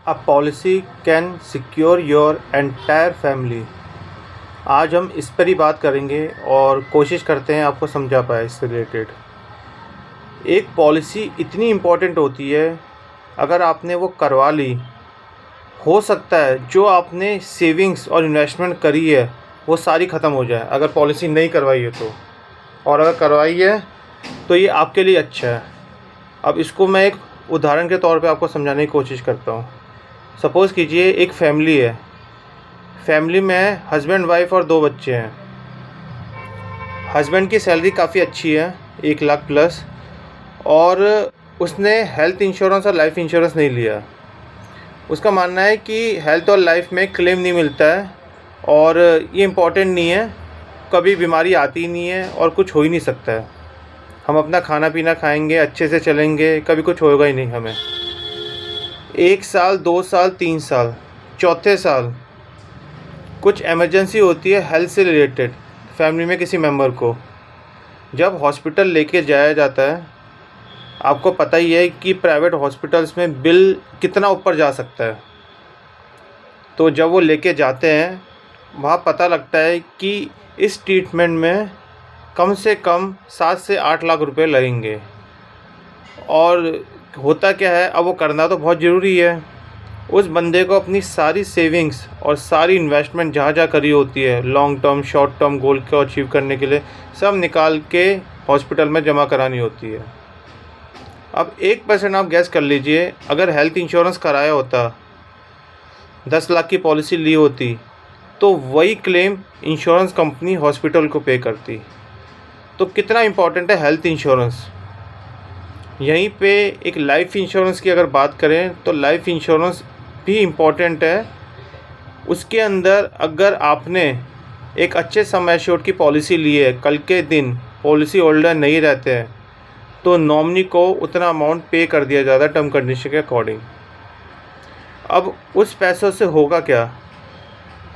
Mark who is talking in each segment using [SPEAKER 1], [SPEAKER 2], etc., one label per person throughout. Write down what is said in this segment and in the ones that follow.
[SPEAKER 1] A policy can secure your entire family. आज हम इस पर ही बात करेंगे और कोशिश करते हैं आपको समझा पाए इससे रिलेटेड। एक पॉलिसी इतनी इम्पोर्टेंट होती है, अगर आपने वो करवा ली, हो सकता है जो आपने सेविंग्स और इन्वेस्टमेंट करी है वो सारी ख़त्म हो जाए अगर पॉलिसी नहीं करवाई है तो, और अगर करवाई है तो ये आपके लिए अच्छा है। अब इसको मैं एक उदाहरण के तौर पे आपको समझाने की कोशिश करता हूँ। सपोज़ कीजिए एक फैमिली है, फैमिली में हस्बैंड वाइफ और 2 बच्चे हैं। हस्बैंड की सैलरी काफ़ी अच्छी है, 1 लाख प्लस, और उसने हेल्थ इंश्योरेंस और लाइफ इंश्योरेंस नहीं लिया। उसका मानना है कि हेल्थ और लाइफ में क्लेम नहीं मिलता है और ये इम्पोर्टेंट नहीं है, कभी बीमारी आती ही नहीं है और कुछ हो ही नहीं सकता है। हम अपना खाना पीना खाएंगे, अच्छे से चलेंगे, कभी कुछ होगा ही नहीं हमें। 1 साल, 2 साल, 3 साल, चौथे साल कुछ इमरजेंसी होती है हेल्थ से रिलेटेड, फैमिली में किसी मेंबर को जब हॉस्पिटल लेके जाया जाता है, आपको पता ही है कि प्राइवेट हॉस्पिटल्स में बिल कितना ऊपर जा सकता है। तो जब वो लेके जाते हैं, वहाँ पता लगता है कि इस ट्रीटमेंट में कम से कम 7 से 8 लाख रुपए लगेंगे। और होता क्या है, अब वो करना तो बहुत ज़रूरी है। उस बंदे को अपनी सारी सेविंग्स और सारी इन्वेस्टमेंट जहाँ जहाँ करी होती है, long term short term goal को अचीव करने के लिए, सब निकाल के हॉस्पिटल में जमा करानी होती है। अब 1% आप गैस कर लीजिए, अगर हेल्थ इंश्योरेंस कराया होता, 10 लाख की पॉलिसी ली होती, तो वही क्लेम इंश्योरेंस कंपनी हॉस्पिटल को पे करती। तो कितना इम्पोर्टेंट है हेल्थ इंश्योरेंस। यहीं पे एक लाइफ इंश्योरेंस की अगर बात करें तो लाइफ इंश्योरेंस भी इम्पोर्टेंट है। उसके अंदर अगर आपने एक अच्छे सम एश्योर्ड की पॉलिसी ली है, कल के दिन पॉलिसी होल्डर नहीं रहते हैं, तो नॉमिनी को उतना अमाउंट पे कर दिया जाता है टर्म कंडीशन के अकॉर्डिंग। अब उस पैसों से होगा क्या,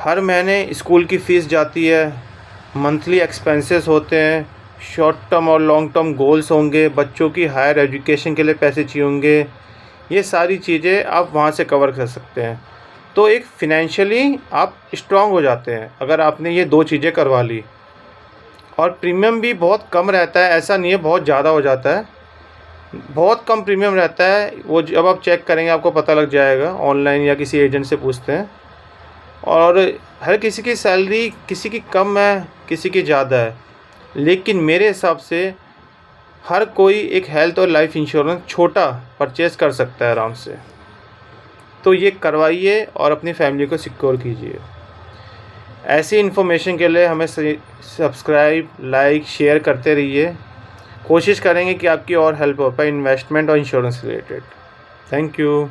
[SPEAKER 1] हर महीने स्कूल की फ़ीस जाती है, मंथली एक्सपेंसेस होते हैं, शॉर्ट टर्म और लॉन्ग टर्म गोल्स होंगे, बच्चों की हायर एजुकेशन के लिए पैसे चाहिए होंगे, ये सारी चीज़ें आप वहाँ से कवर कर सकते हैं। तो एक फ़िनेंशियली आप स्ट्रॉन्ग हो जाते हैं अगर आपने ये 2 चीज़ें करवा ली। और प्रीमियम भी बहुत कम रहता है, ऐसा नहीं है बहुत ज़्यादा हो जाता है, बहुत कम प्रीमियम रहता है। वो जब आप चेक करेंगे आपको पता लग जाएगा, ऑनलाइन या किसी एजेंट से पूछते हैं। और हर किसी की सैलरी, किसी की कम है, किसी की ज़्यादा है, लेकिन मेरे हिसाब से हर कोई एक हेल्थ और लाइफ इंश्योरेंस छोटा परचेज़ कर सकता है आराम से। तो ये करवाइए और अपनी फैमिली को सिक्योर कीजिए। ऐसी इन्फॉर्मेशन के लिए हमें सब्सक्राइब, लाइक, शेयर करते रहिए। कोशिश करेंगे कि आपकी और हेल्प हो पाए इन्वेस्टमेंट और इंश्योरेंस रिलेटेड। Thank you.